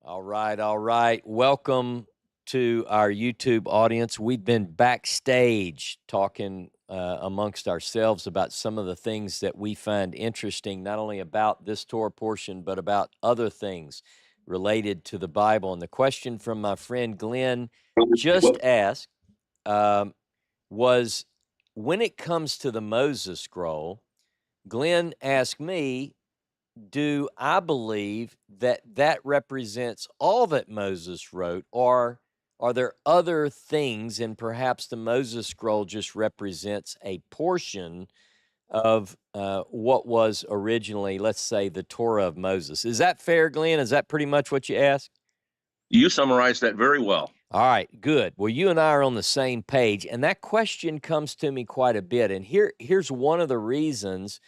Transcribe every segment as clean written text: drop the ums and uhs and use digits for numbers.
All right, all right. Welcome to our YouTube audience. We've been backstage talking amongst ourselves about some of the things that we find interesting, not only about this Torah portion, but about other things related to the Bible. And the question from my friend Glenn just asked um, was, when it comes to the Moses scroll, Glenn asked me, do I believe that that represents all that Moses wrote, or are there other things, and perhaps the Moses scroll just represents a portion of what was originally, let's say, the Torah of Moses? Is that fair, Glenn? Is that pretty much what you asked? You summarized that very well. All right, good. Well, you and I are on the same page, and that question comes to me quite a bit. And here's one of the reasons.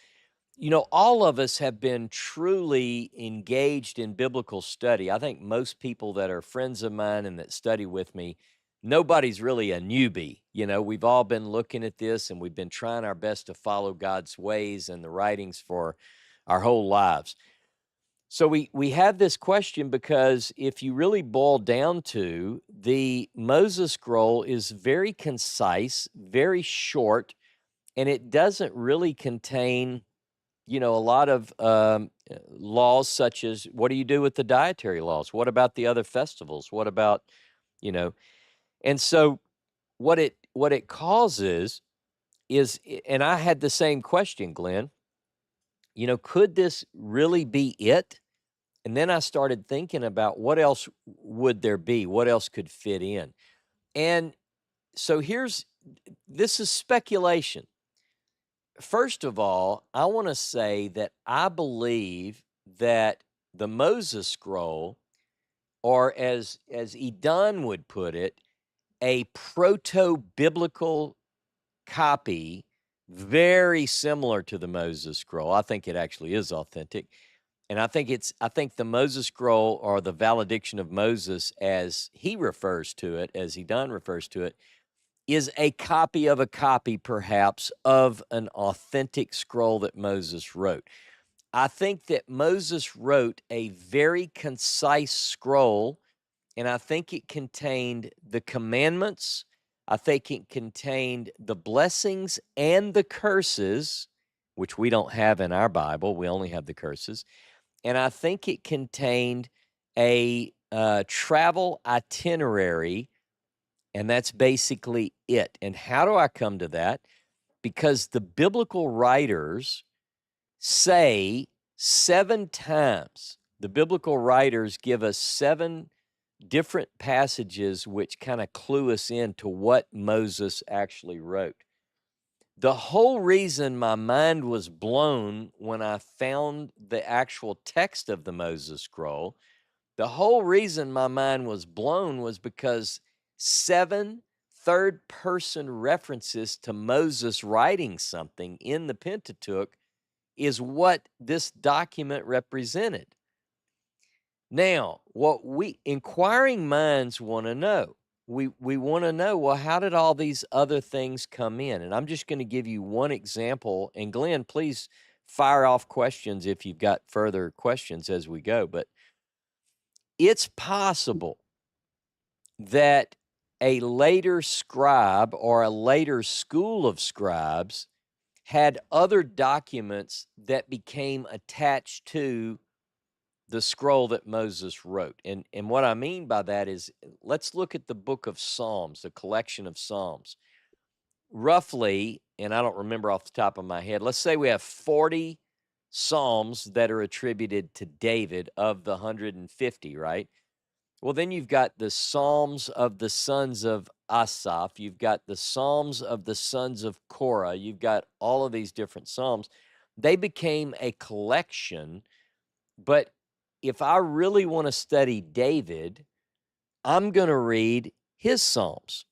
All of us have been truly engaged in biblical study. I think most people that are friends of mine and that study with me, nobody's really a newbie. We've all been looking at this and we've been trying our best to follow God's ways and the writings for our whole lives. So we have this question because if you really boil down to the Moses scroll is very concise, very short, and it doesn't really contain a lot of laws, such as what do you do with the dietary laws? What about the other festivals? What about, you know, and so what it causes is, and I had the same question, Glenn, could this really be it? And then I started thinking about what else would there be? What else could fit in? And so this is speculation. First of all, I want to say that I believe that the Moses scroll, or as Edon would put it, a proto-biblical copy, very similar to the Moses scroll. I think it actually is authentic. And I think the Moses scroll, or the valediction of Moses, as he refers to it, as Edon refers to it, is a copy of a copy, perhaps, of an authentic scroll that Moses wrote. I think that Moses wrote a very concise scroll, and I think it contained the commandments. I think it contained the blessings and the curses, which we don't have in our Bible. We only have the curses. And I think it contained a travel itinerary, and that's basically it. And how do I come to that? Because the biblical writers say 7 times, the biblical writers give us 7 different passages which kind of clue us into what Moses actually wrote. The whole reason my mind was blown when I found the actual text of the Moses scroll, the whole reason my mind was blown was because 7 third-person references to Moses writing something in the Pentateuch is what this document represented. Now, what we inquiring minds want to know, we want to know, well, how did all these other things come in? And I'm just going to give you one example. And Glenn, please fire off questions if you've got further questions as we go. But it's possible that a later scribe or a later school of scribes had other documents that became attached to the scroll that Moses wrote. And what I mean by that is, let's look at the book of Psalms, the collection of Psalms. Roughly, and I don't remember off the top of my head, let's say we have 40 Psalms that are attributed to David of the 150, right? Well, then you've got the Psalms of the sons of Asaph. You've got the Psalms of the sons of Korah. You've got all of these different Psalms. They became a collection, but if I really want to study David, I'm going to read his Psalms.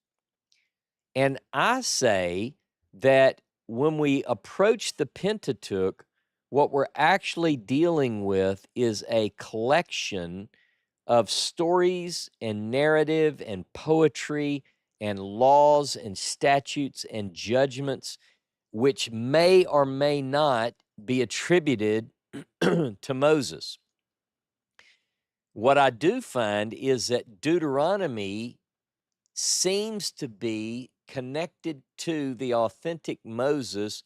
And I say that when we approach the Pentateuch, what we're actually dealing with is a collection of stories and narrative and poetry and laws and statutes and judgments, which may or may not be attributed to Moses. What I do find is that Deuteronomy seems to be connected to the authentic Moses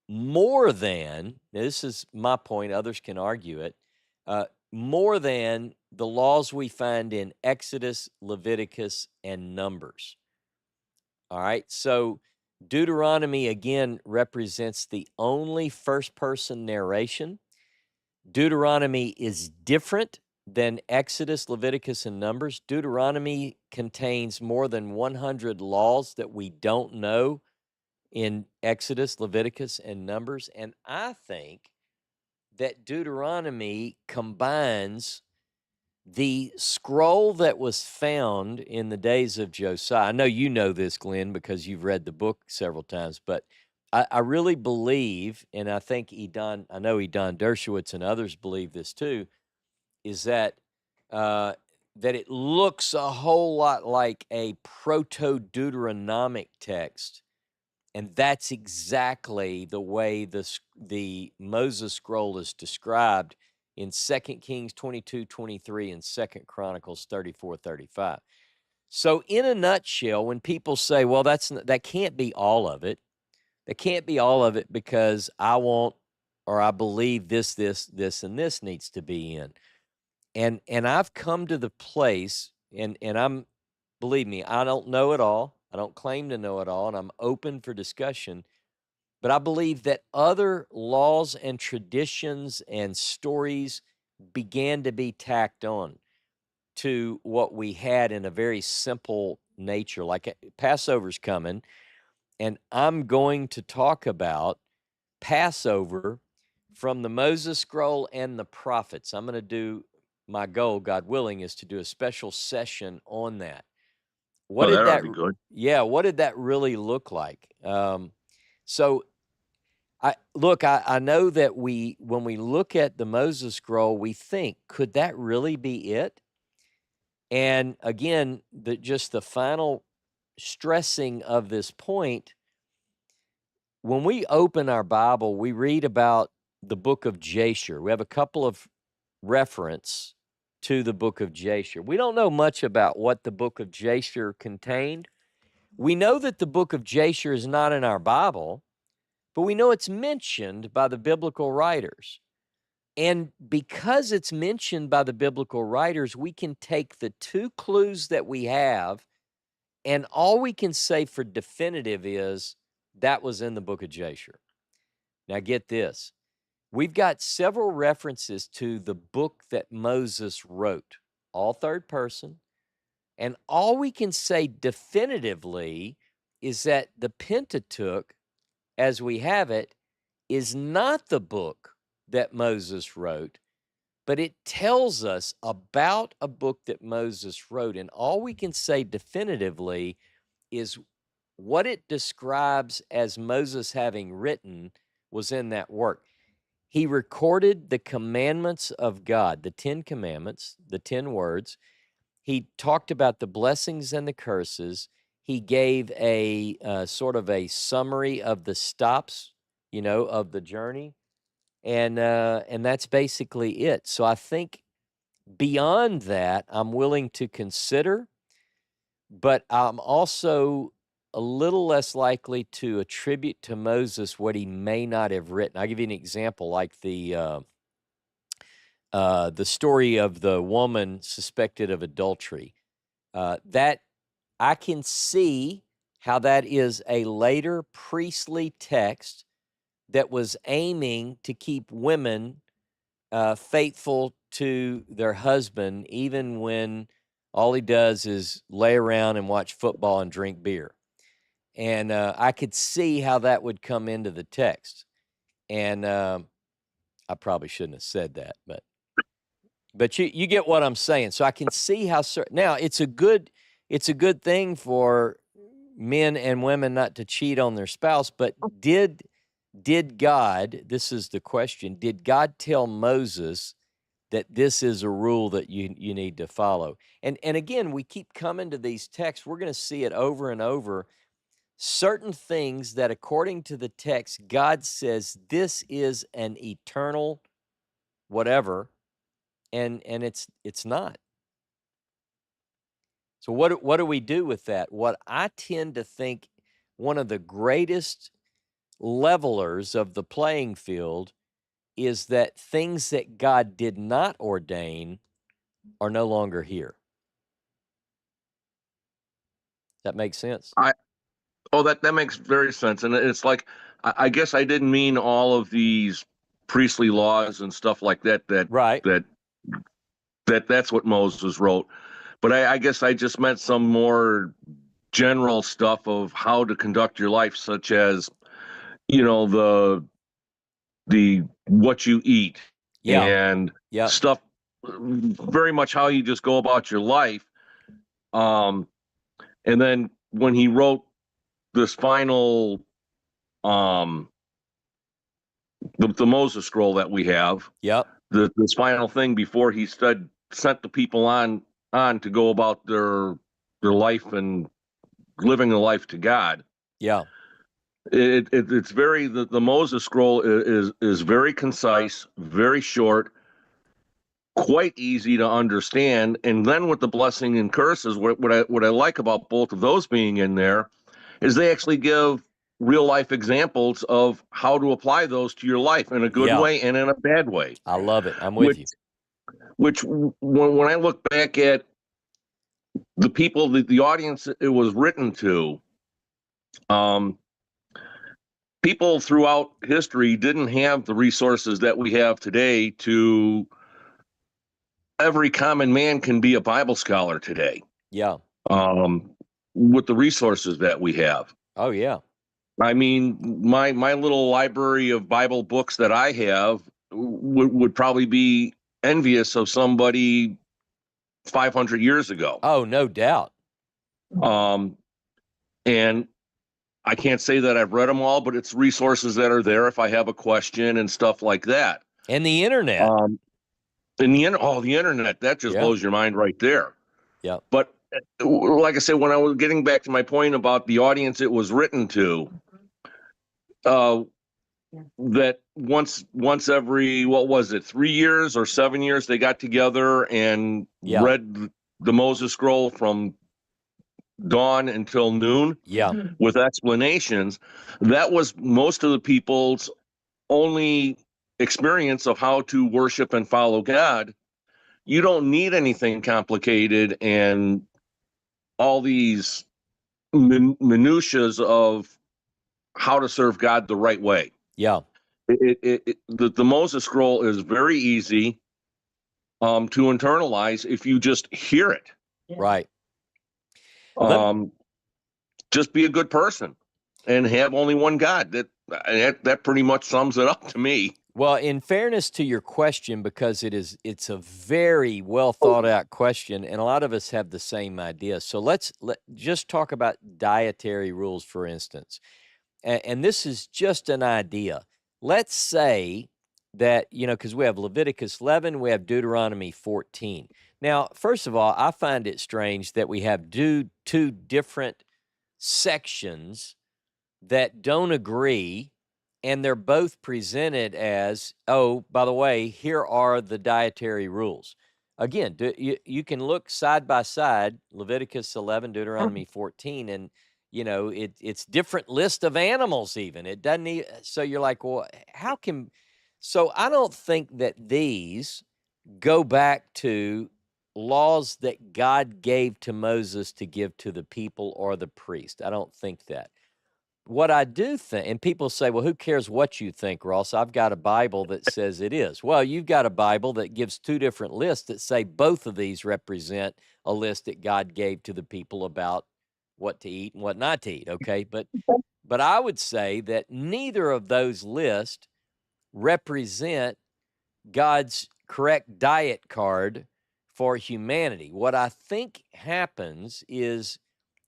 more than, now this is my point, others can argue it, more than the laws we find in Exodus, Leviticus, and Numbers. All right. So Deuteronomy again represents the only first person narration. Deuteronomy is different than Exodus, Leviticus, and Numbers. Deuteronomy contains more than 100 laws that we don't know in Exodus, Leviticus, and Numbers. And I think that Deuteronomy combines the scroll that was found in the days of Josiah. I know you know this, Glenn, because you've read the book several times, but I really believe, and I think I know Edon Dershowitz and others believe this too, is uh, that it looks a whole lot like a proto-Deuteronomic text, and that's exactly the way the Moses scroll is described in 2 Kings 22:23 and 2 Chronicles 34:35. So in a nutshell, when people say, well, that can't be all of it, that can't be all of it because I want or I believe this, and this needs to be in. And I've come to the place, and I'm, believe me, I don't know it all. I don't claim to know it all, and I'm open for discussion. But I believe that other laws and traditions and stories began to be tacked on to what we had in a very simple nature. Like Passover's coming, and I'm going to talk about Passover from the Moses scroll and the prophets. I'm going to do, my goal, God willing, is to do a special session on that. What Oh, did that ought to that, be good. yeah, what did that really look like? So I know that when we look at the Moses scroll, we think, could that really be it? And again, just the final stressing of this point, when we open our Bible, we read about the book of Jasher. We have a couple of reference to the book of Jasher. We don't know much about what the book of Jasher contained. We know that the book of Jasher is not in our Bible, but we know it's mentioned by the biblical writers. And because it's mentioned by the biblical writers, we can take the two clues that we have, and all we can say for definitive is that was in the book of Jasher. Now, get this. We've got several references to the book that Moses wrote, all third person. And all we can say definitively is that the Pentateuch, as we have it, is not the book that Moses wrote, but it tells us about a book that Moses wrote. And all we can say definitively is what it describes as Moses having written was in that work. He recorded the commandments of God, the 10 commandments, the 10 words. He talked about the blessings and the curses. He gave a sort of a summary of the stops, of the journey, and that's basically it. So I think beyond that, I'm willing to consider, but I'm also a little less likely to attribute to Moses what he may not have written. I'll give you an example, like the story of the woman suspected of adultery. That I can see how that is a later priestly text that was aiming to keep women faithful to their husband, even when all he does is lay around and watch football and drink beer. And I could see how that would come into the text. And I probably shouldn't have said that, but you get what I'm saying. So I can see how now it's a good thing for men and women not to cheat on their spouse, but did God, this is the question, did God tell Moses that this is a rule that you need to follow? And again, we keep coming to these texts. We're going to see it over and over. Certain things that according to the text, God says this is an eternal whatever, and it's not. So what do we do with that? What I tend to think one of the greatest levelers of the playing field is that things that God did not ordain are no longer here. That makes sense? I Oh, that makes very sense, and it's like I guess I didn't mean all of these priestly laws and stuff like that. Right. That that's what Moses wrote, but I guess I just meant some more general stuff of how to conduct your life, such as the what you eat Yeah. and Yep. stuff, very much how you just go about your life. Um, and then when he wrote this final, um, the Moses scroll that we have, Yep. this final thing before he sent the people on to go about their life and living a life to God. Yeah. It's very the Moses scroll is very concise, very short, quite easy to understand. And then with the blessing and curses, what I like about both of those being in there is they actually give real life examples of how to apply those to your life in a good Yeah. way and in a bad way. I love it. I'm with Which you. when I look back at the people, the audience it was written to, um, people throughout history didn't have the resources that we have today. To every common man can be a Bible scholar today, Yeah. um, with the resources that we have. Oh, yeah. I mean, my little library of Bible books that I have would probably be envious of somebody 500 years ago. Oh, no doubt. Um, and I can't say that I've read them all, but it's resources that are there if I have a question and stuff like that. And the internet. Um, and the internet, that just Yeah. blows your mind right there. Yeah. But like I said, when I was getting back to my point about the audience it was written to, uh, that once every, what was it, 3 years or 7 years, they got together and Yeah. read the Moses scroll from dawn until noon Yeah. with explanations. That was most of the people's only experience of how to worship and follow God. You don't need anything complicated and all these minutiae of how to serve God the right way. Yeah. The Moses scroll is very easy to internalize if you just hear it. Right. Let Um, just be a good person and have only one God. That pretty much sums it up to me. Well, in fairness to your question, because it's a very well thought out question, and a lot of us have the same idea. So let just talk about dietary rules, for instance. And this is just an idea. Let's say that, because we have Leviticus 11, we have Deuteronomy 14. Now, first of all, I find it strange that we have two different sections that don't agree, and they're both presented as, oh, by the way, here are the dietary rules. Again, you can look side by side, Leviticus 11, Deuteronomy 14, and it's different list of animals even. It doesn't so you're like, well, how can so I don't think that these go back to laws that God gave to Moses to give to the people or the priest. I don't think that. What I do think, and people say, well, who cares what you think, Ross? I've got a Bible that says it is. Well, you've got a Bible that gives two different lists that say both of these represent a list that God gave to the people about what to eat and what not to eat. Okay. But I would say that neither of those lists represent God's correct diet card for humanity. What I think happens is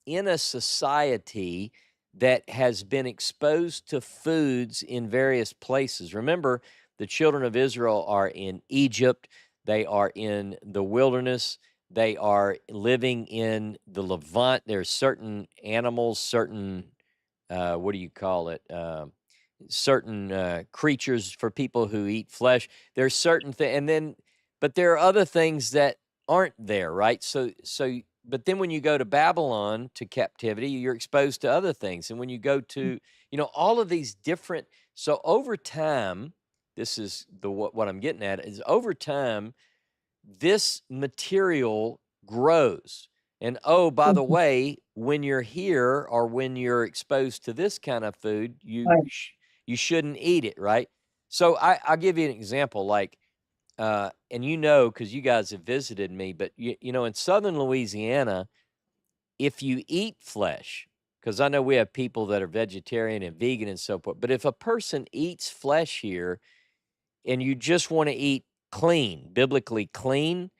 in a society that has been exposed to foods in various places. Remember, the children of Israel are in Egypt, they are in the wilderness, they are living in the Levant. There's certain animals, certain, what do you call it? Certain creatures for people who eat flesh. There's certain things, and then but there are other things that aren't there, right? But then when you go to Babylon to captivity, you're exposed to other things. And when you go to, all of these different, so over time, this is what I'm getting at is over time, this material grows. And oh, by the Mhm. way, when you're here or when you're exposed to this kind of food, Right. you shouldn't eat it, right? So I'll give you an example, like, and because you guys have visited me, but in southern Louisiana, if you eat flesh, because I know we have people that are vegetarian and vegan and so forth, but if a person eats flesh here and you just want to eat clean, biblically clean,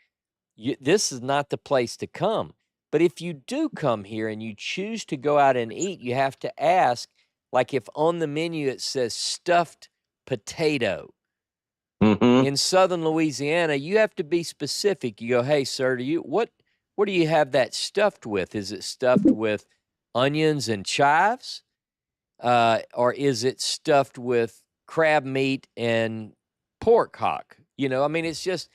this is not the place to come. But if you do come here and you choose to go out and eat, you have to ask, like if on the menu it says stuffed potato Hmm. in southern Louisiana, you have to be specific. You go, hey, sir, what do you have that stuffed with? Is it stuffed with onions and chives? Or is it stuffed with crab meat and pork hock? I mean, it's just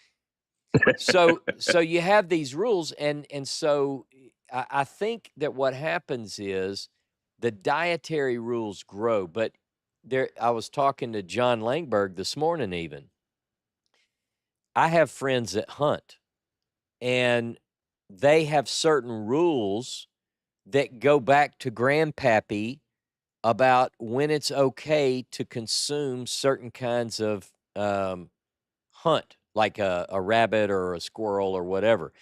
so you have these rules, and so I think that what happens is the dietary rules grow. But I was talking to John Langberg this morning. Even I have friends that hunt, and they have certain rules that go back to Grandpappy about when it's okay to consume certain kinds of hunt, like a rabbit or a squirrel or whatever.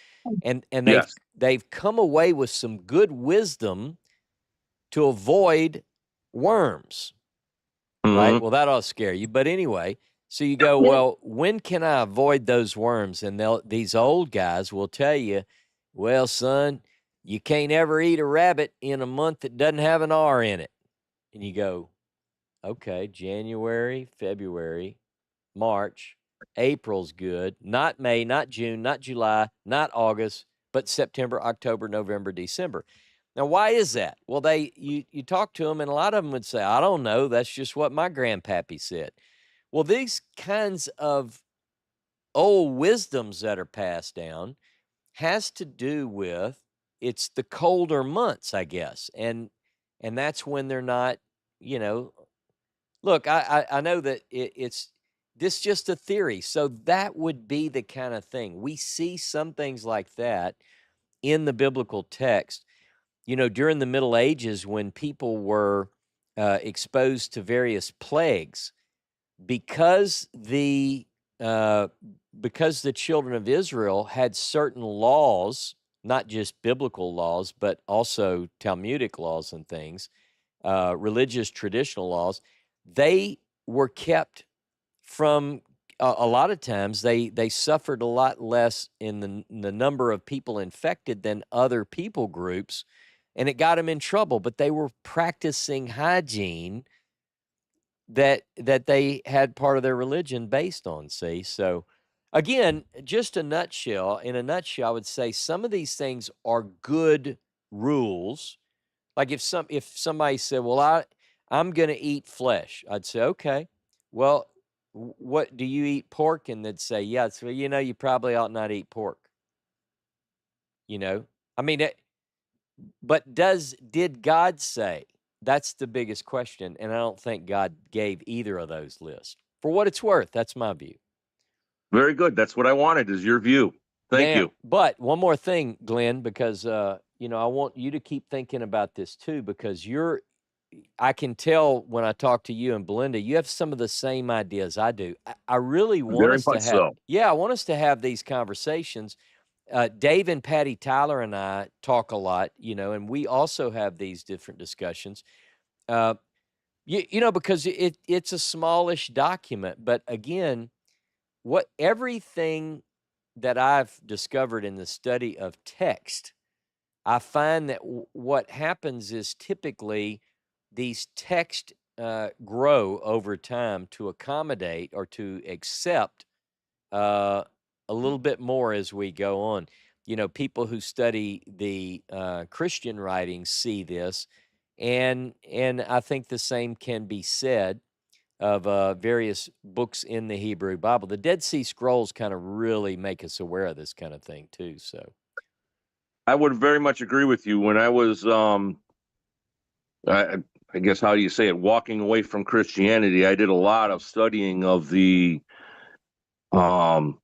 And they've Yes. they've come away with some good wisdom to avoid worms, right? Hmm. Well, that ought to scare you. But anyway, so you go, well, when can I avoid those worms? And these old guys will tell you, well, son, you can't ever eat a rabbit in a month that doesn't have an R in it. And you go, okay, January, February, March, April's good, not May, not June, not July, not August, but September, October, November, December. Now, why is that? Well, you talk to them, and a lot of them would say, I don't know. That's just what my grandpappy said. Well, these kinds of old wisdoms that are passed down has to do with it's the colder months, I guess. And that's when they're not, you know, look, I know that it's this just a theory. So that would be the kind of thing. We see some things like that in the biblical text. During the Middle Ages, when people were exposed to various plagues, because the uh, because the children of Israel had certain laws, not just biblical laws, but also Talmudic laws and things, religious traditional laws, they were kept from a lot of times they suffered a lot less in the number of people infected than other people groups, and it got them in trouble. But they were practicing hygiene that they had part of their religion based on. See, so again, just in a nutshell, I would say some of these things are good rules. Like if somebody said, "Well, I'm going to eat flesh," I'd say, "Okay, well, what do you eat pork?" And they'd say, "Yeah." So you probably ought not eat pork. You know, I mean, but did God say? That's the biggest question, and I don't think God gave either of those lists. For what it's worth, that's my view. Very good. That's what I wanted, is your view. Thank Now, you. but one more thing, Glenn, because I want you to keep thinking about this too, because I can tell when I talk to you and Belinda, you have some of the same ideas I do. I really want Very us to much have, so. yeah, I want us to have these conversations. Dave and Patty Tyler and I talk a lot, and we also have these different discussions. Uh, because it's a smallish document, but again, everything that I've discovered in the study of text, I find that what happens is typically these texts grow over time to accommodate or to accept a little bit more as we go on. People who study the Christian writings see this, and I think the same can be said. of various books in the Hebrew Bible. The Dead Sea Scrolls kind of really make us aware of this kind of thing too. So, I would very much agree with you. When I was, I, I guess, how do you say it, walking away from Christianity, I did a lot of studying of the um,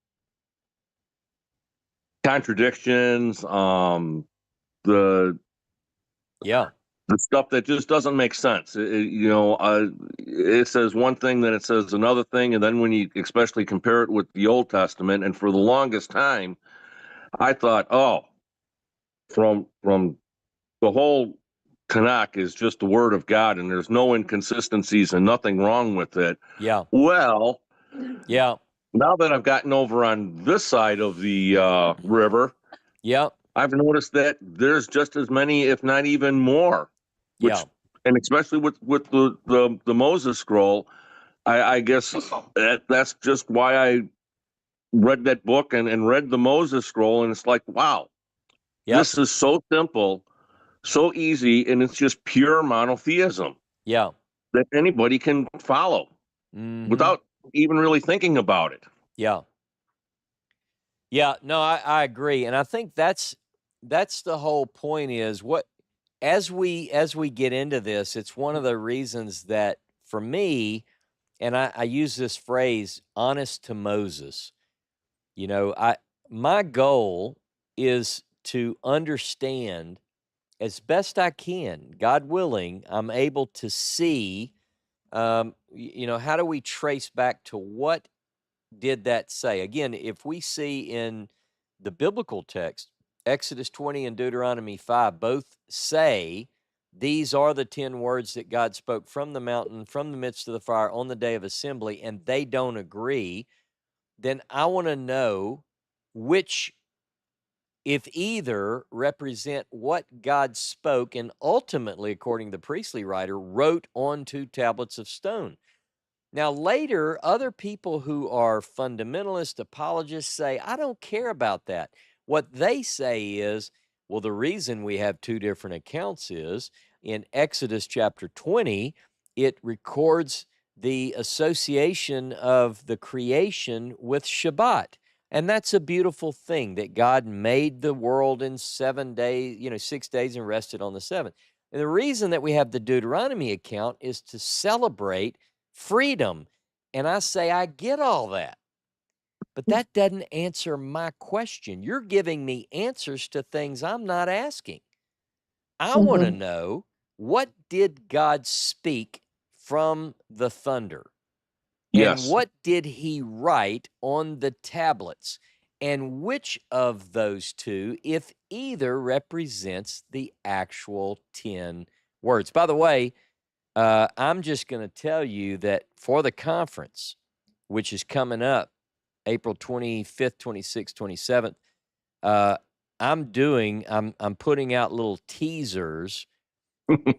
contradictions, the yeah, the stuff that just doesn't make sense. It says one thing, then it says another thing, and then when you especially compare it with the Old Testament, and for the longest time, I thought, oh, from the whole Tanakh is just the word of God, and there's no inconsistencies and nothing wrong with it. yeah, Well, yeah, now that I've gotten over on this side of the river, yeah, I've noticed that there's just as many, if not even more, yeah, which, and especially with the Moses scroll, I guess that's just why I read that book and read the Moses scroll, and it's like, wow, yep, this is so simple, so easy, and it's just pure monotheism yeah. that anybody can follow Mm-hmm. without even really thinking about it. Yeah. Yeah, no, I agree. And I think that's the whole point is what as we get into this, it's one of the reasons that for me, and I use this phrase, honest to Moses. My goal is to understand as best I can, God willing, I'm able to see how do we trace back to what did that say? Again, if we see in the biblical text, Exodus 20 and Deuteronomy 5 both say these are the 10 words that God spoke from the mountain, from the midst of the fire on the day of assembly, and they don't agree, then I want to know which, if either, represent what God spoke and ultimately, according to the priestly writer, wrote on 2 tablets of stone. Now, later, other people who are fundamentalist apologists say, I don't care about that. What they say is, well, the reason we have two different accounts is in Exodus chapter 20, it records the association of the creation with Shabbat. And that's a beautiful thing that God made the world in 7 days, 6 days, and rested on the seventh. And the reason that we have the Deuteronomy account is to celebrate freedom. And I say, I get all that, but that doesn't answer my question. You're giving me answers to things I'm not asking. I want to Mhm. know, what did God speak from the thunder? And Yes. what did he write on the tablets? And which of those two, if either, represents the actual 10 words? By the way, I'm just going to tell you that for the conference, which is coming up April 25th, 26th, 27th, uh, I'm putting out little teasers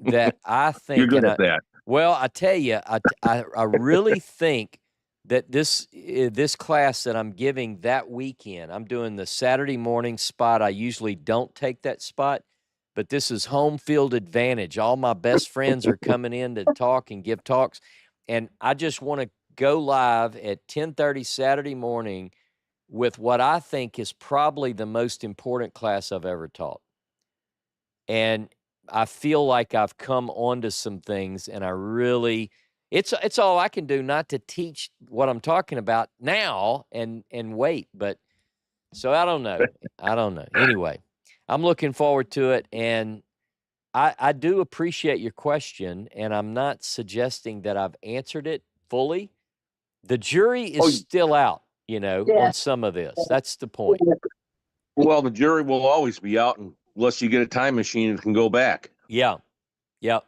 that I You're think, good at that. well, I tell you, I really think that this class that I'm giving that weekend, I'm doing the Saturday morning spot. I usually don't take that spot, but this is home field advantage. All my best friends are coming in to talk and give talks, and I just want to go live at 10:30 Saturday morning with what I think is probably the most important class I've ever taught. And I feel like I've come onto some things, and I really it's all I can do not to teach what I'm talking about now and wait, but so I don't know. I don't know. Anyway, I'm looking forward to it, and I do appreciate your question, and I'm not suggesting that I've answered it fully. The jury is Oh, still out, on some of this. That's the point. well, the jury will always be out unless you get a time machine and can go back. Yeah. Yeah.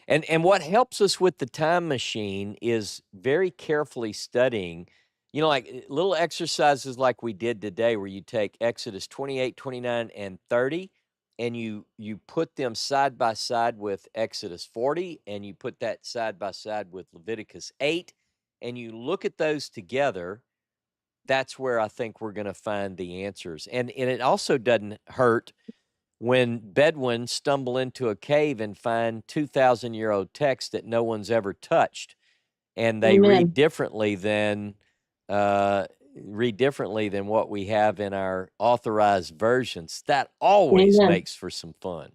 And what helps us with the time machine is very carefully studying, like little exercises like we did today, where you take Exodus 28, 29, and 30, and you put them side by side with Exodus 40, and you put that side by side with Leviticus 8, and you look at those together. That's where I think we're going to find the answers. And it also doesn't hurt when Bedouins stumble into a cave and find 2,000-year-old text that no one's ever touched. and they Amen. read differently than what we have in our authorized versions. That always Amen. makes for some fun.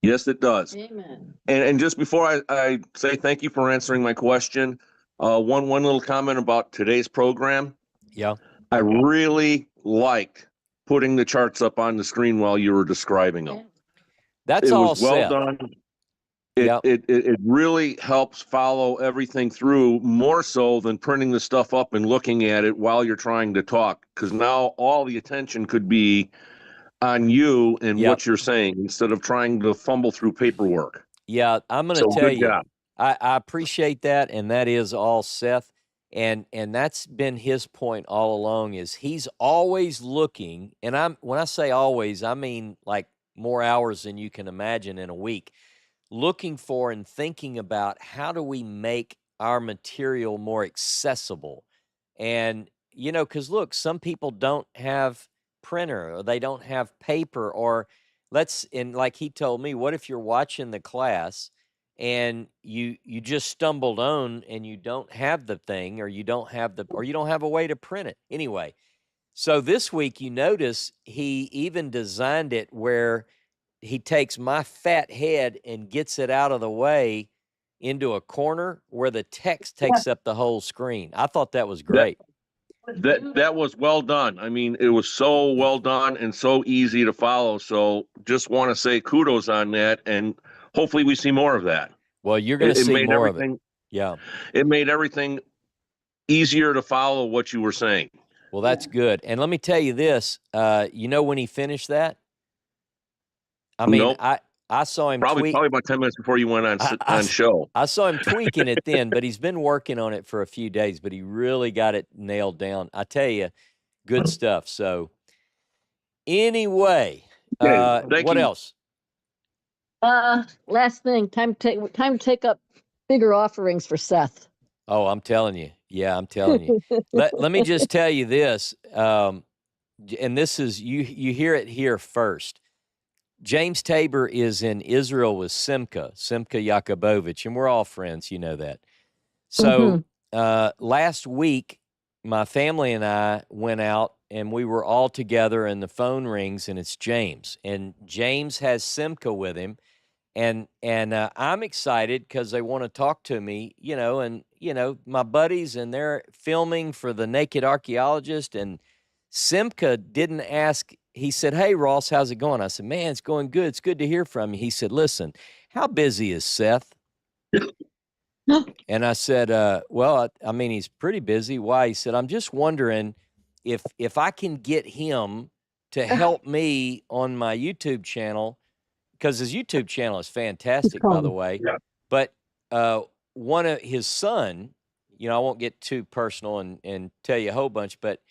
Yes, it does. Amen. And just before I say thank you for answering my question, one little comment about today's program. Yeah. I really liked putting the charts up on the screen while you were describing them. That's It all was well Seth. done. Yep. It really helps follow everything through more so than printing the stuff up and looking at it while you're trying to talk, because now all the attention could be on you and Yep. what you're saying instead of trying to fumble through paperwork. Yeah, I'm going to So tell good you, job. I appreciate that, and that is all Seth, and that's been his point all along. Is he's always looking, and when I say always, I mean like more hours than you can imagine in a week, looking for and thinking about how do we make our material more accessible. And because look, some people don't have printer, or they don't have paper, or and like he told me, what if you're watching the class and you just stumbled on and you don't have the thing, or you don't have a way to print it anyway. So this week, you notice he even designed it where he takes my fat head and gets it out of the way into a corner where the text takes up the whole screen. I thought that was great. That was well done. I mean, it was so well done and so easy to follow. So just want to say kudos on that, and hopefully we see more of that. Well, you're going to see made more of everything. it. Yeah. It made everything easier to follow what you were saying. Well, that's good. And let me tell you this, when he finished that, I mean, Nope. I saw him probably about 10 minutes before you went on show. I saw him tweaking it then, but he's been working on it for a few days, but he really got it nailed down. I tell you, good stuff. So anyway, what else? Last thing, time to take up bigger offerings for Seth. Oh, I'm telling you. Yeah, I'm telling you. Let me just tell you this, and this is, you hear it here first. James Tabor is in Israel with Simcha Yakubovich, and we're all friends, you know that. So last week, my family and I went out, and we were all together, and the phone rings, and it's James. And James has Simcha with him, and I'm excited because they want to talk to me, and my buddies, and they're filming for the Naked Archaeologist, and Simcha didn't ask. He said, "Hey, Ross, how's it going?" I said, "Man, it's going good. It's good to hear from you." He said, "Listen, how busy is Seth?" And I said, "Well, I mean, he's pretty busy." Why? He said, "I'm just wondering if I can get him to help me on my YouTube channel, because his YouTube channel is fantastic, by the way." Yeah. But one of his son, I won't get too personal and tell you a whole bunch, but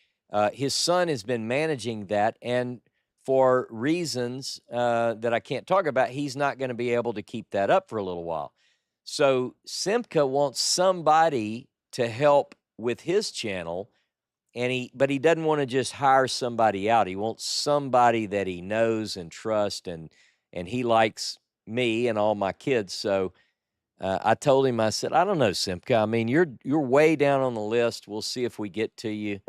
his son has been managing that, and for reasons that I can't talk about, he's not going to be able to keep that up for a little while. So Simca wants somebody to help with his channel, but he doesn't want to just hire somebody out. He wants somebody that he knows and trusts, and he likes me and all my kids. So I told him, I said, "I don't know, Simca. I mean, you're way down on the list. We'll see if we get to you.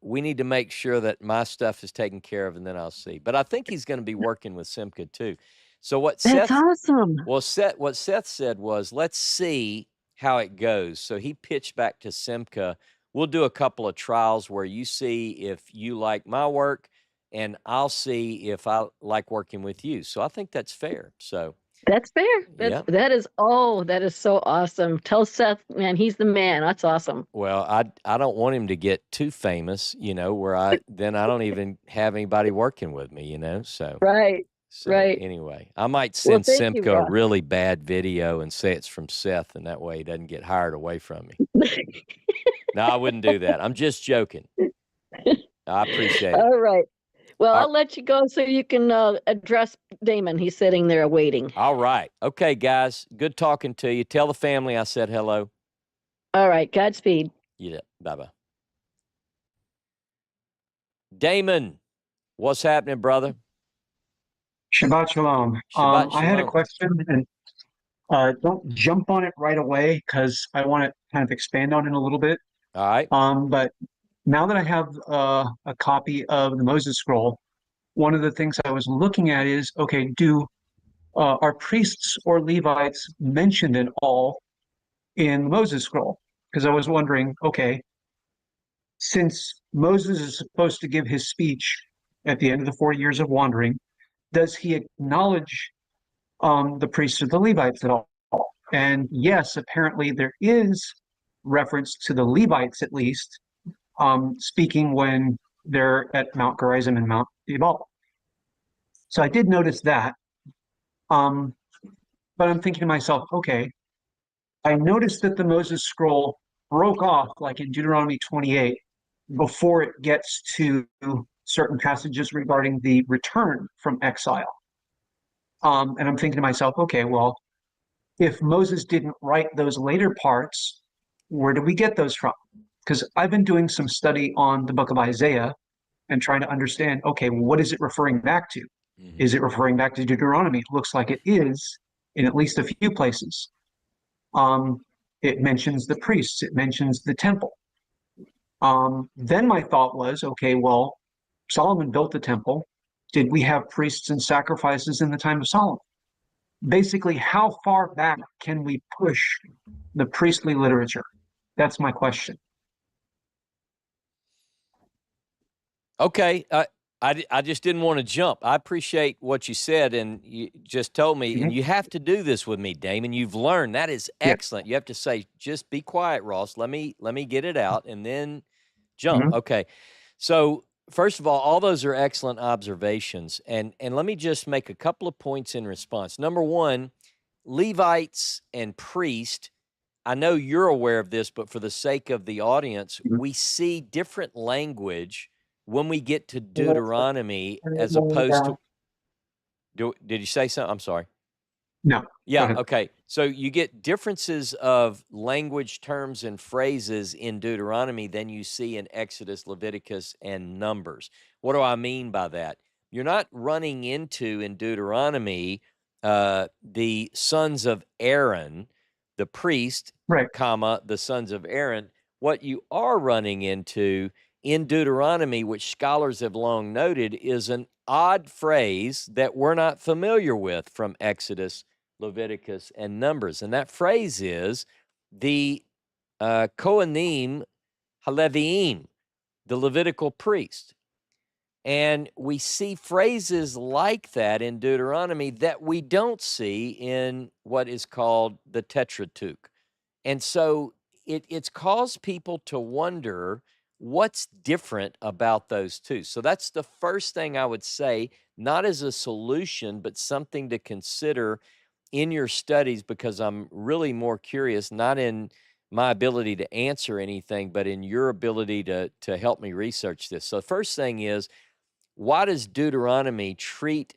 We need to make sure that my stuff is taken care of, and then I'll see." But I think he's going to be working with Simca too. So That's awesome. Well, what Seth said was, let's see how it goes. So he pitched back to Simca. We'll do a couple of trials where you see if you like my work, and I'll see if I like working with you. So I think that's fair. So that's fair. Yeah. That is so awesome. Tell Seth, man, he's the man. That's awesome. Well, I don't want him to get too famous, where I don't even have anybody working with me, so. Right. So right. Anyway, I might send Simca a really bad video and say it's from Seth, and that way he doesn't get hired away from me. No, I wouldn't do that. I'm just joking. I appreciate it. All right. Well, I'll let you go so you can address Damon. He's sitting there waiting. All right. Okay, guys. Good talking to you. Tell the family I said hello. All right. Godspeed. Yeah. Bye-bye. Damon, what's happening, brother? Shabbat shalom. Shabbat I had a shalom. question, and Don't jump on it right away because I want to kind of expand on it a little bit. All right. But now that I have a copy of the Moses Scroll, one of the things I was looking at is, okay, are priests or Levites mentioned at all in the Moses Scroll? Because I was wondering, okay, since Moses is supposed to give his speech at the end of the 40 years of wandering, does he acknowledge the priests or the Levites at all? And yes, apparently there is reference to the Levites at least, speaking when they're at Mount Gerizim and Mount Ebal. So I did notice that. Um, but I'm thinking to myself, okay, I noticed that the Moses scroll broke off like in Deuteronomy 28 before it gets to certain passages regarding the return from exile. And I'm thinking to myself, okay, well, if Moses didn't write those later parts, where do we get those from? Because I've been doing some study on the book of Isaiah and trying to understand, okay, well, what is it referring back to? Mhm. Is it referring back to Deuteronomy? It looks like it is in at least a few places. It mentions the priests, it mentions the temple. Then my thought was, okay, well, Solomon built the temple. Did we have priests and sacrifices in the time of Solomon? Basically, how far back can we push the priestly literature? That's my question. Okay. I just didn't want to jump. I appreciate what you said, and you just told me, and you have to do this with me, Damon. You've learned. That is Yeah. excellent. You have to say, just be quiet, Ross. Let me get it out, and then jump. Okay. So first of all those are excellent observations, and let me just make a couple of points in response. Number one, Levites and priest. I know you're aware of this, but for the sake of the audience, we see different language when we get to Deuteronomy as opposed to. Did you say something? I'm sorry. No. Yeah, okay. So you get differences of language, terms, and phrases in Deuteronomy than you see in Exodus, Leviticus, and Numbers. What do I mean by that? You're not running into in Deuteronomy the sons of Aaron, the priest, Right. comma, the sons of Aaron. What you are running into in Deuteronomy, which scholars have long noted, is an odd phrase that we're not familiar with from Exodus, Leviticus, and Numbers. And that phrase is the Kohanim Haleviim, the Levitical priest. And we see phrases like that in Deuteronomy that we don't see in what is called the Tetratuch. And so it's caused people to wonder what's different about those two. So that's the first thing I would say, not as a solution, but something to consider in your studies, because I'm really more curious, not in my ability to answer anything, but in your ability to help me research this. So the first thing is, why does Deuteronomy treat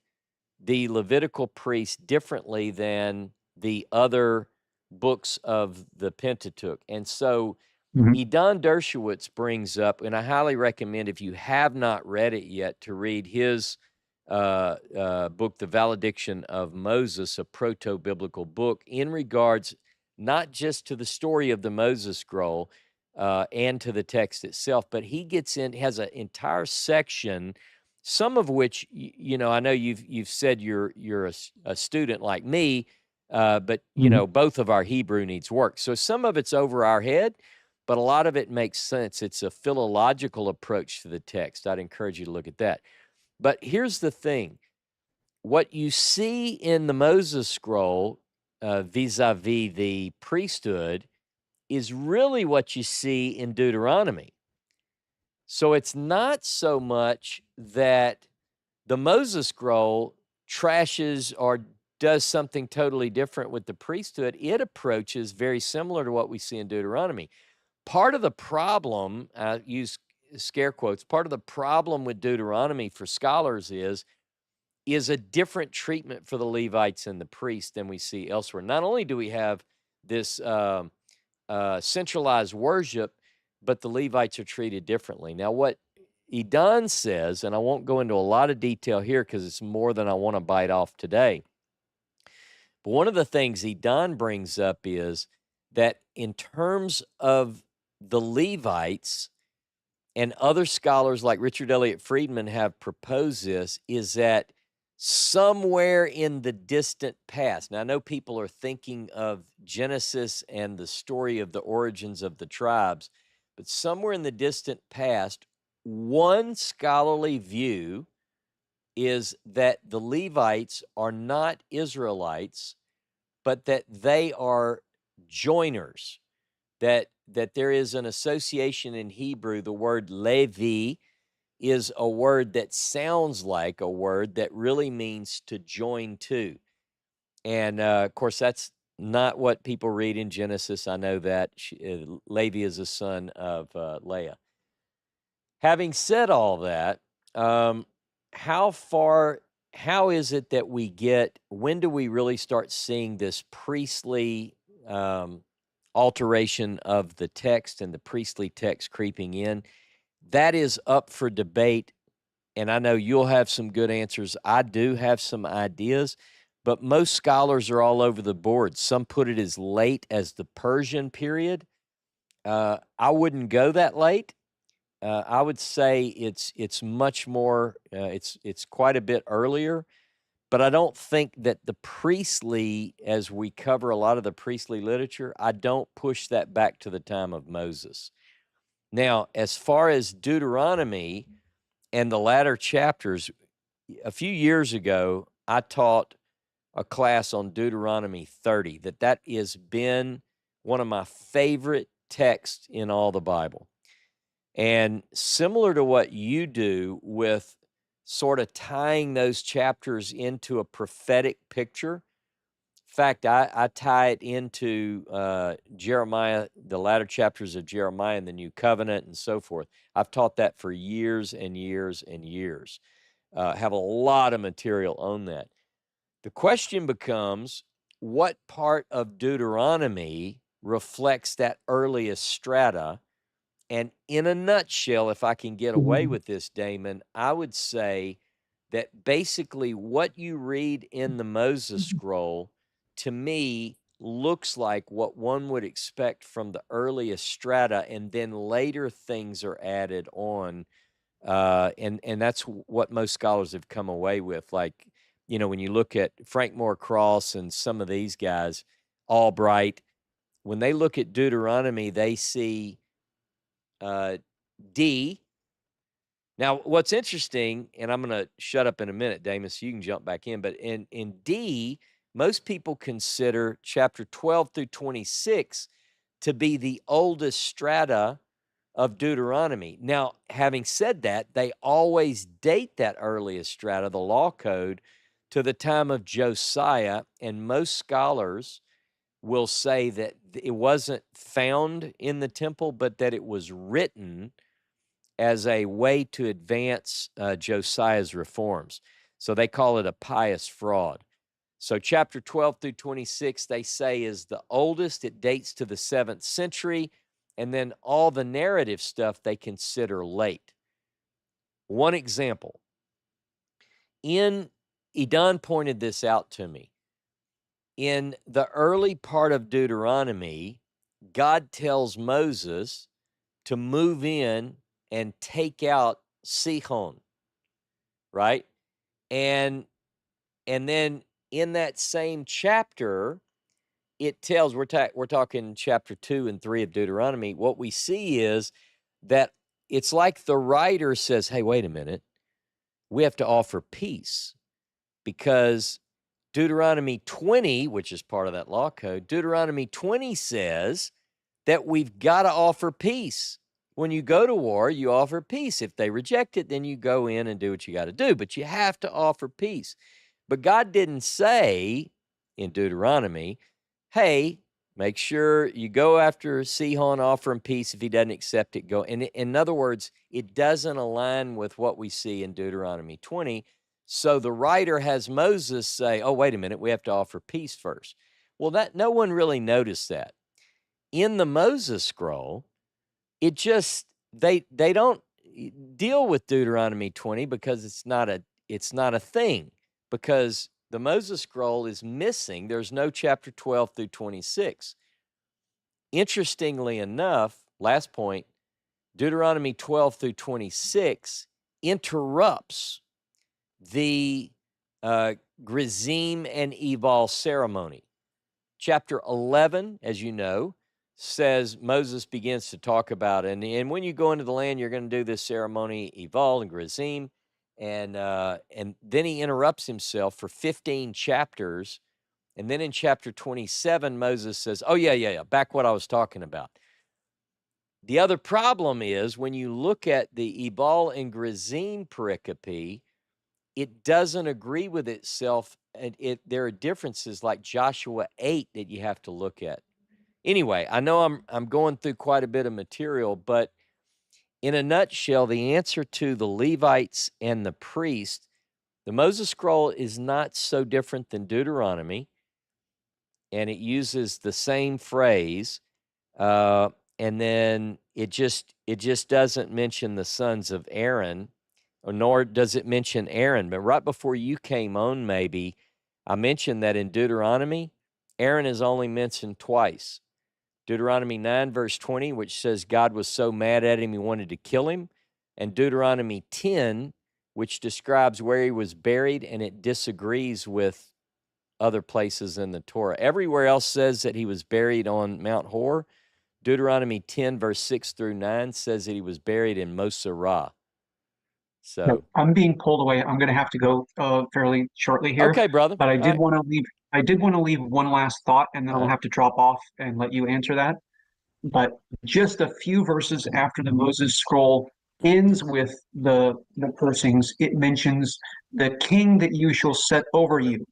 the Levitical priests differently than the other books of the Pentateuch? And so Edan Dershowitz brings up, and I highly recommend, if you have not read it yet, to read his book, The Valediction of Moses, a proto-biblical book in regards not just to the story of the Moses scroll and to the text itself, but he has an entire section, some of which, I know you've said you're a student like me, but both of our Hebrew needs work. So some of it's over our head, but a lot of it makes sense. It's a philological approach to the text. I'd encourage you to look at that. But here's the thing. What you see in the Moses scroll vis-a-vis the priesthood is really what you see in Deuteronomy. So it's not so much that the Moses scroll trashes or does something totally different with the priesthood. It approaches very similar to what we see in Deuteronomy. Part of the problem, I use scare quotes, part of the problem with Deuteronomy for scholars is a different treatment for the Levites and the priests than we see elsewhere. Not only do we have this centralized worship, but the Levites are treated differently. Now, what Edan says, and I won't go into a lot of detail here because it's more than I want to bite off today, But one of the things Edon brings up is that in terms of the Levites, and other scholars like Richard Elliott Friedman have proposed this, is that somewhere in the distant past, now I know people are thinking of Genesis and the story of the origins of the tribes, but somewhere in the distant past, one scholarly view is that the Levites are not Israelites, but that they are joiners, that there is an association in Hebrew. The word Levi is a word that sounds like a word that really means to join to. And of course, that's not what people read in Genesis. I know that. Levi is a son of Leah. Having said all that, how is it that when do we really start seeing this priestly alteration of the text and the priestly text creeping in? That is up for debate, and I know you'll have some good answers. I do have some ideas, but most scholars are all over the board. Some put it as late as the Persian period. I wouldn't go that late. I would say it's much more. It's quite a bit earlier, but I don't think that the priestly, as we cover a lot of the priestly literature, I don't push that back to the time of Moses. Now, as far as Deuteronomy and the latter chapters, a few years ago, I taught a class on Deuteronomy 30, that has been one of my favorite texts in all the Bible. And similar to what you do with sort of tying those chapters into a prophetic picture. In fact, I tie it into Jeremiah, the latter chapters of Jeremiah and the New Covenant and so forth. I've taught that for years and years and years. Have a lot of material on that. The question becomes, what part of Deuteronomy reflects that earliest strata? And in a nutshell, if I can get away with this, Damon, I would say that basically what you read in the Moses scroll, to me, looks like what one would expect from the earliest strata, and then later things are added on. And that's what most scholars have come away with. Like, when you look at Frank Moore Cross and some of these guys, Albright, when they look at Deuteronomy, they see D. Now, what's interesting, and I'm going to shut up in a minute, Damon, so you can jump back in, but in D, most people consider chapter 12 through 26 to be the oldest strata of Deuteronomy. Now, having said that, they always date that earliest strata, the law code, to the time of Josiah, and most scholars will say that it wasn't found in the temple, but that it was written as a way to advance Josiah's reforms. So they call it a pious fraud. So chapter 12 through 26, they say, is the oldest. It dates to the 7th century. And then all the narrative stuff they consider late. One example. Edon pointed this out to me. In the early part of Deuteronomy, God tells Moses to move in and take out Sihon, right? And then in that same chapter, it tells, we're talking chapter 2 and 3 of Deuteronomy, what we see is that it's like the writer says, hey, wait a minute, we have to offer peace, because Deuteronomy 20, which is part of that law code, Deuteronomy 20 says that we've got to offer peace. When you go to war, you offer peace. If they reject it, then you go in and do what you got to do. But you have to offer peace. But God didn't say in Deuteronomy, hey, make sure you go after Sihon, offer him peace. If he doesn't accept it, go. And in other words, it doesn't align with what we see in Deuteronomy 20. So the writer has Moses say, oh, wait a minute, we have to offer peace first. Well, that no one really noticed that. In the Moses scroll, it just they don't deal with Deuteronomy 20 because it's not a thing, because the Moses scroll is missing. There's no chapter 12 through 26. Interestingly enough, last point, Deuteronomy 12 through 26 interrupts the Grizim and Ebal ceremony. Chapter 11, as you know, says Moses begins to talk about it. And when you go into the land, you're going to do this ceremony, Ebal and Grizim. And then he interrupts himself for 15 chapters. And then in chapter 27, Moses says, oh, yeah, back what I was talking about. The other problem is when you look at the Ebal and Grizim pericope, it doesn't agree with itself. And there are differences like Joshua 8 that you have to look at. Anyway, I know I'm going through quite a bit of material, but in a nutshell, the answer to the Levites and the priests, the Moses scroll is not so different than Deuteronomy, and it uses the same phrase, and then it just doesn't mention the sons of Aaron, or nor does it mention Aaron. But right before you came on, maybe, I mentioned that in Deuteronomy, Aaron is only mentioned twice. Deuteronomy 9, verse 20, which says God was so mad at him he wanted to kill him, and Deuteronomy 10, which describes where he was buried, and it disagrees with other places in the Torah. Everywhere else says that he was buried on Mount Hor. Deuteronomy 10, verse 6 through 9 says that he was buried in Mosera. So I'm being pulled away. I'm going to have to go fairly shortly here. okay, brother. But I All did right. want to leave. I did want to leave one last thought, and then All I'll right. have to drop off and let you answer that. But just a few verses after the Moses scroll ends with the cursings, it mentions the king that you shall set over you.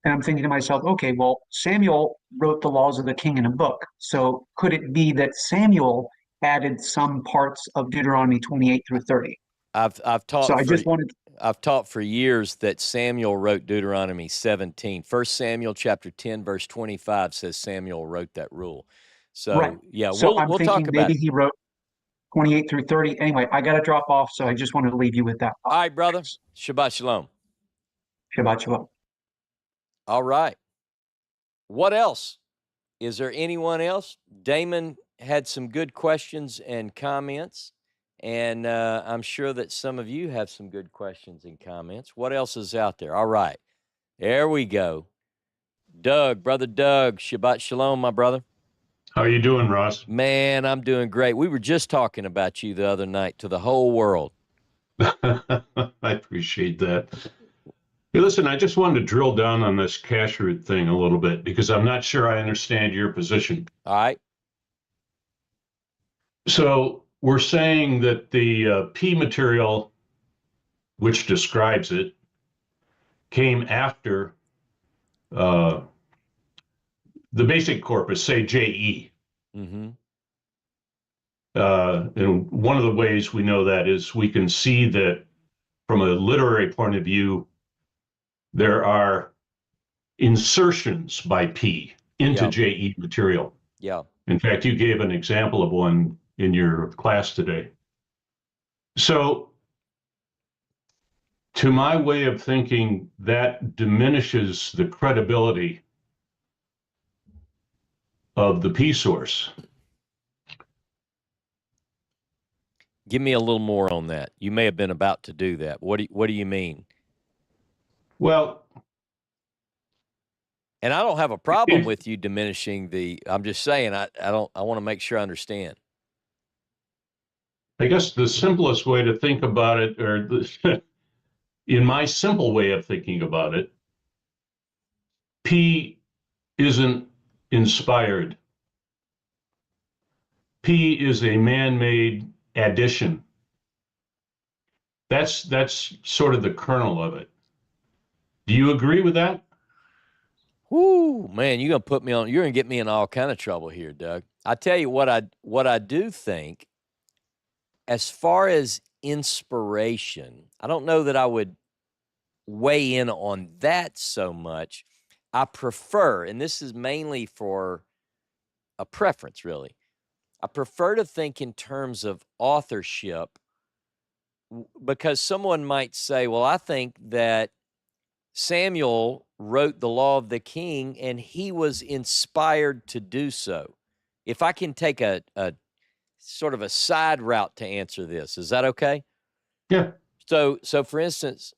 And I'm thinking to myself, okay, well, Samuel wrote the laws of the king in a book. So could it be that Samuel added some parts of Deuteronomy 28 through 30? I've So taught I for just wanted I've taught for years that Samuel wrote Deuteronomy 17. 1 Samuel chapter 10, verse 25 says Samuel wrote that rule. right. So yeah, So I'm we'll talk thinking about maybe it. he wrote 28 through 30. Anyway, I got to drop off, so I just wanted to leave you with that. All right, brother. Shabbat shalom. Shabbat shalom. All right. What else? Is there anyone else? Damon had some good questions and comments, and I'm sure that some of you have some good questions and comments. What else is out there? All right. There we go. Doug, brother Doug, Shabbat shalom, my brother. How you doing, Ross? Man, I'm doing great. We were just talking about you the other night to the whole world. I appreciate that. Hey, listen, I just wanted to drill down on this kashrut thing a little bit because I'm not sure I understand your position. All right. So we're saying that the P material, which describes it, came after the basic corpus, say JE. Mm-hmm. And one of the ways we know that is we can see that from a literary point of view, there are insertions by P into Yeah. JE material. Yeah. In fact, you gave an example of one in your class today. So, to my way of thinking, that diminishes the credibility of the P source. Give me a little more on that. You may have been about to do that. What do you mean? Well, and I don't have a problem with you diminishing the. I'm just saying I want to make sure I understand. I guess the simplest way to think about it, or in my simple way of thinking about it, P isn't inspired. P is a man-made addition. That's sort of the kernel of it. Do you agree with that? Whoo, man, you're gonna get me in all kind of trouble here, Doug. I tell you what I do think, as far as inspiration, I don't know that I would weigh in on that so much. I prefer, and this is mainly for a preference, really. I prefer to think in terms of authorship because someone might say, well, I think that Samuel wrote the law of the king, and he was inspired to do so. If I can take a sort of a side route to answer this, is that okay? Yeah. So for instance,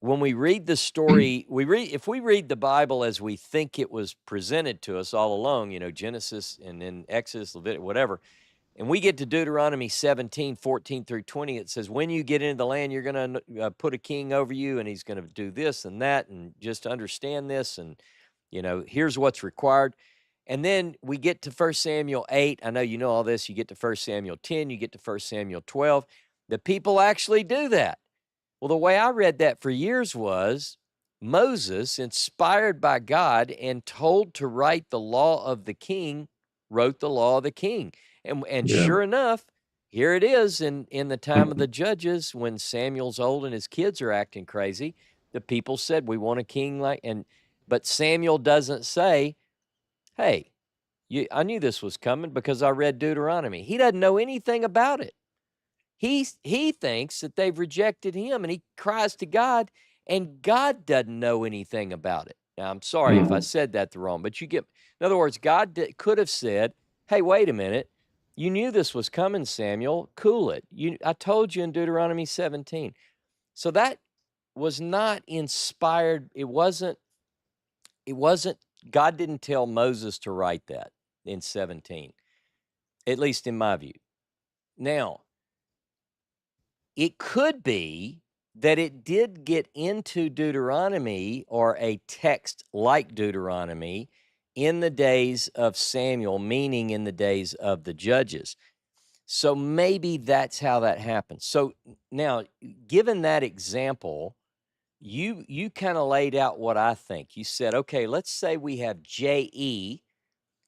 when we read the story, if we read the Bible as we think it was presented to us all along, Genesis and then Exodus, Leviticus, whatever, and we get to Deuteronomy 17, 14 through 20, it says, when you get into the land, you're going to put a king over you, and he's going to do this and that, and just understand this, and, here's what's required. And then we get to 1 Samuel 8. I know you know all this. You get to 1 Samuel 10. You get to 1 Samuel 12. The people actually do that. Well, the way I read that for years was Moses, inspired by God and told to write the law of the king, wrote the law of the king. And Yeah. sure enough, here it is in the time of the judges, when Samuel's old and his kids are acting crazy. The people said, we want a king but Samuel doesn't say, hey, I knew this was coming because I read Deuteronomy. He doesn't know anything about it. He thinks that they've rejected him, and he cries to God, and God doesn't know anything about it. Now, I'm sorry if I said that the wrong, but in other words, God could have said, hey, wait a minute. You knew this was coming, Samuel. Cool it. I told you in Deuteronomy 17. So that was not inspired. It wasn't, God didn't tell Moses to write that in 17, at least in my view. Now, it could be that it did get into Deuteronomy, or a text like Deuteronomy, in the days of Samuel, meaning in the days of the judges. So maybe that's how that happened. So now, given that example, you kind of laid out what I think. You said, okay, let's say we have JE,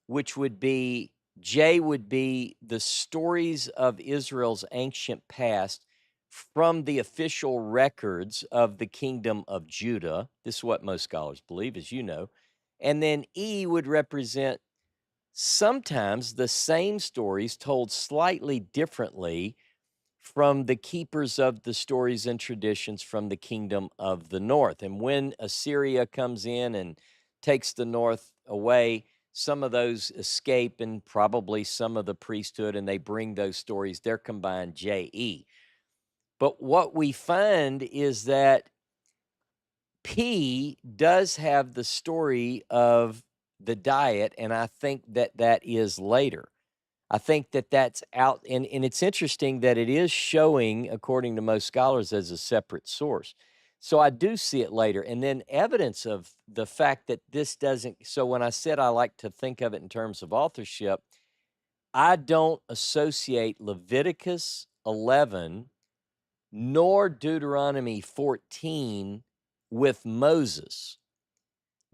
which would be the stories of Israel's ancient past from the official records of the kingdom of Judah. This is what most scholars believe, as you know. And then E would represent sometimes the same stories told slightly differently from the keepers of the stories and traditions from the kingdom of the north. And when Assyria comes in and takes the north away, some of those escape, and probably some of the priesthood, and they bring those stories. They're combined JE. But what we find is that P does have the story of the diet, and I think that is later. I think that's out, and it's interesting that it is showing, according to most scholars, as a separate source. So I do see it later. And then evidence of the fact that this doesn't, so when I said I like to think of it in terms of authorship, I don't associate Leviticus 11 nor Deuteronomy 14 with Moses.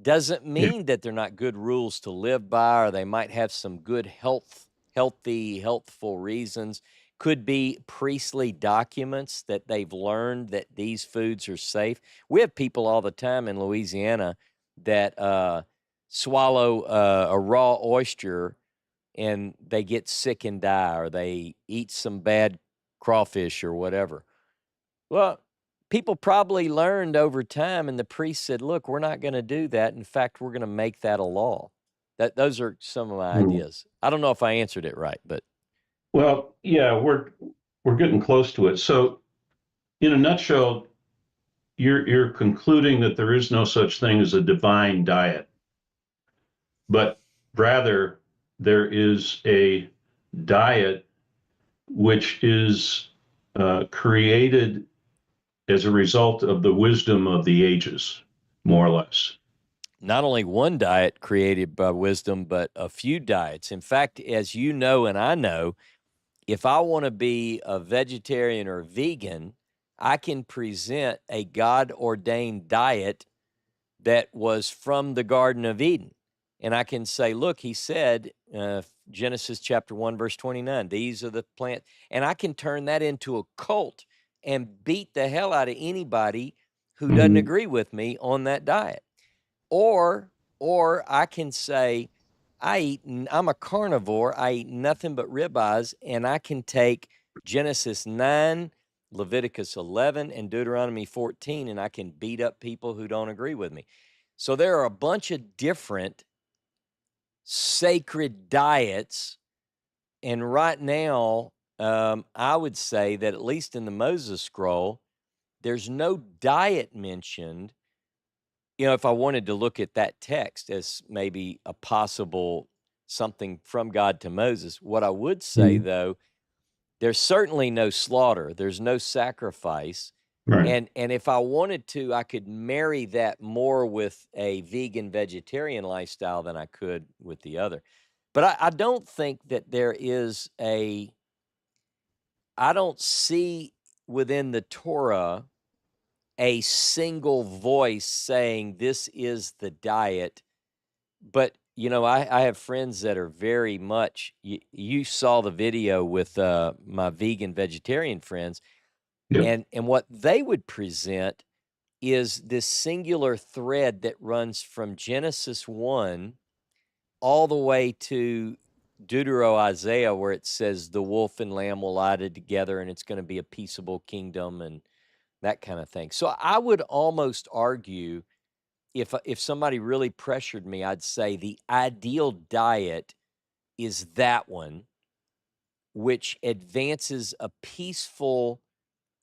Doesn't mean that they're not good rules to live by, or they might have some good healthful reasons. Could be priestly documents that they've learned that these foods are safe. We have people all the time in Louisiana that swallow a raw oyster and they get sick and die, or they eat some bad crawfish or whatever. Well, people probably learned over time, and the priest said, look, we're not going to do that. In fact, we're going to make that a law. Those are some of my ideas. I don't know if I answered it right, but. Well, yeah, we're getting close to it. So in a nutshell, you're concluding that there is no such thing as a divine diet, but rather there is a diet which is created as a result of the wisdom of the ages, more or less. Not only one diet created by wisdom, but a few diets. In fact, as you know and I know, if I want to be a vegetarian or vegan, I can present a God-ordained diet that was from the Garden of Eden. And I can say, look, he said, Genesis chapter 1, verse 29, these are the plants. And I can turn that into a cult and beat the hell out of anybody who doesn't agree with me on that diet. Or I can say, I'm a carnivore. I eat nothing but ribeyes, and I can take Genesis 9, Leviticus 11 and Deuteronomy 14, and I can beat up people who don't agree with me. So there are a bunch of different sacred diets, and right now, I would say that at least in the Moses scroll, there's no diet mentioned. If I wanted to look at that text as maybe a possible something from God to Moses, what I would say, though, there's certainly no slaughter, there's no sacrifice. Right. And if I wanted to, I could marry that more with a vegan vegetarian lifestyle than I could with the other. But I don't think that there is I don't see within the Torah a single voice saying this is the diet. But, I have friends that are very much, you saw the video with my vegan vegetarian friends, Yep. and what they would present is this singular thread that runs from Genesis 1 all the way to Deutero-Isaiah, where it says the wolf and lamb will lie together and it's going to be a peaceable kingdom and that kind of thing. So I would almost argue, if somebody really pressured me, I'd say the ideal diet is that one, which advances a peaceful,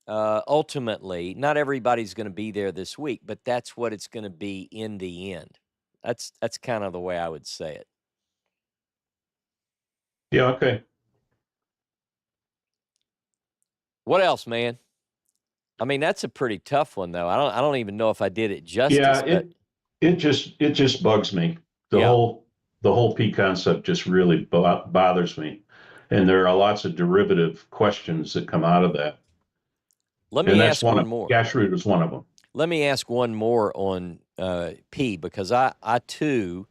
ultimately, not everybody's going to be there this week, but that's what it's going to be in the end. That's kind of the way I would say it. Yeah. Okay. What else, man? I mean, that's a pretty tough one, though. I don't even know if I did it Yeah. justice, but It just bugs me. The yeah. whole P concept just really bothers me, and there are lots of derivative questions that come out of that. Let And me that's ask one one of more. Yachad is one of them. Let me ask one more on P, because I too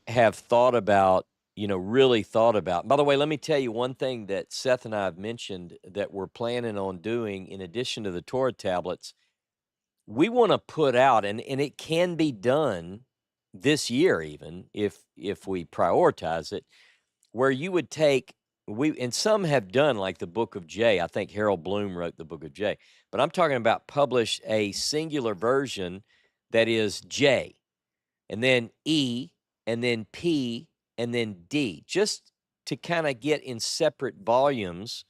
have thought about, really thought about. By the way, let me tell you one thing that Seth and I have mentioned that we're planning on doing in addition to the Torah tablets. We want to put out, and it can be done this year even if we prioritize it, where you would take, and some have done, like the Book of J. I think Harold Bloom wrote the Book of J, but I'm talking about publish a singular version that is J, and then E, and then P, and then D, just to kind of get in separate volumes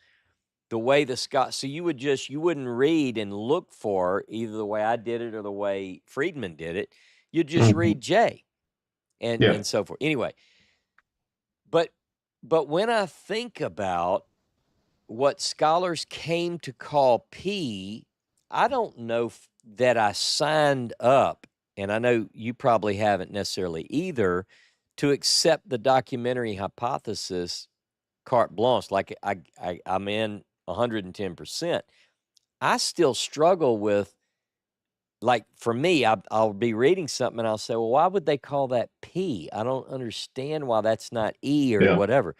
the way the Scott. So you wouldn't read and look for either the way I did it or the way Friedman did it. You'd just read J Yeah. and so forth. Anyway, but when I think about what scholars came to call P, I don't know that I signed up, and I know you probably haven't necessarily either, to accept the documentary hypothesis carte blanche. Like I'm in 110%. I still struggle with, like, for me, I'll be reading something and I'll say, well, why would they call that P? I don't understand why that's not E or Yeah. whatever.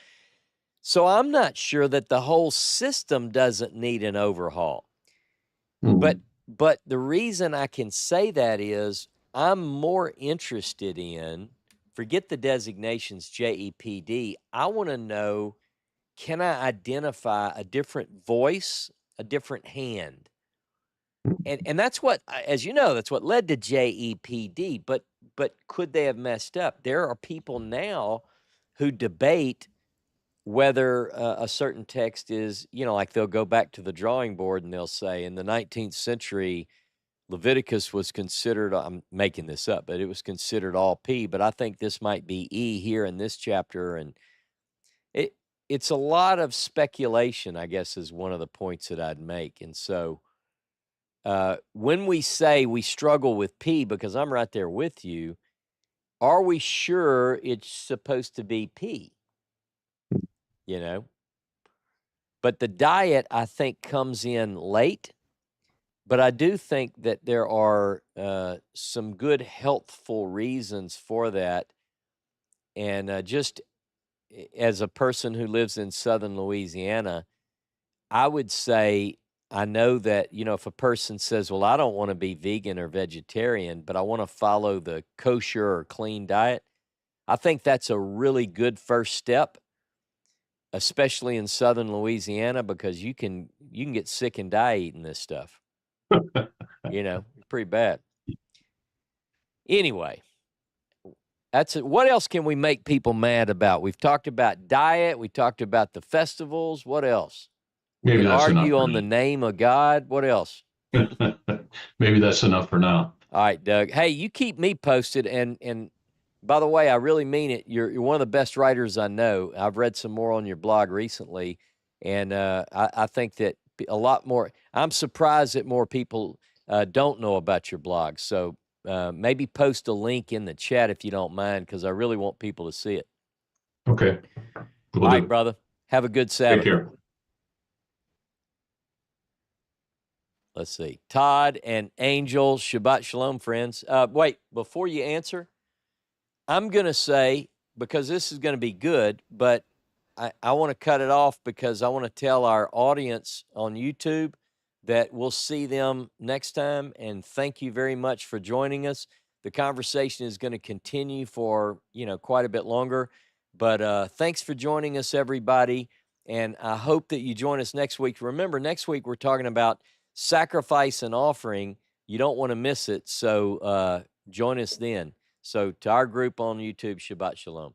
So I'm not sure that the whole system doesn't need an overhaul. But the reason I can say that is I'm more interested in, forget the designations JEPD, I want to know, can I identify a different voice, a different hand? And that's what, as you know, that's what led to JEPD. But could they have messed up? There are people now who debate whether a certain text is, like they'll go back to the drawing board and they'll say in the 19th century, Leviticus was considered, I'm making this up, but it was considered all P. But I think this might be E here in this chapter. And it's a lot of speculation, I guess, is one of the points that I'd make. And so when we say we struggle with P, because I'm right there with you, are we sure it's supposed to be P? But the diet, I think, comes in late. But I do think that there are some good, healthful reasons for that. And just as a person who lives in southern Louisiana, I would say, I know that, if a person says, well, I don't want to be vegan or vegetarian, but I want to follow the kosher or clean diet, I think that's a really good first step. especially in southern Louisiana, because you can get sick and die eating this stuff. Pretty bad. Anyway, that's it. What else can we make people mad about? We've talked about diet. We talked about the festivals. What else? Maybe We can that's enough argue for on the name of God. What else? Maybe that's enough for now. All right, Doug. Hey, you keep me posted. And by the way, I really mean it. You're one of the best writers I know. I've read some more on your blog recently, and I think that a lot more. I'm surprised that more people don't know about your blog. So maybe post a link in the chat if you don't mind, because I really want people to see it. Okay. All right, brother. Have a good Sabbath. Take care. Let's see. Todd and Angel, Shabbat Shalom, friends. Wait, before you answer, I'm going to say, because this is going to be good, but I want to cut it off because I want to tell our audience on YouTube that we'll see them next time. And thank you very much for joining us. The conversation is going to continue for, quite a bit longer. But thanks for joining us, everybody. And I hope that you join us next week. Remember, next week we're talking about sacrifice and offering. You don't want to miss it. So join us then. So to our group on YouTube, Shabbat Shalom.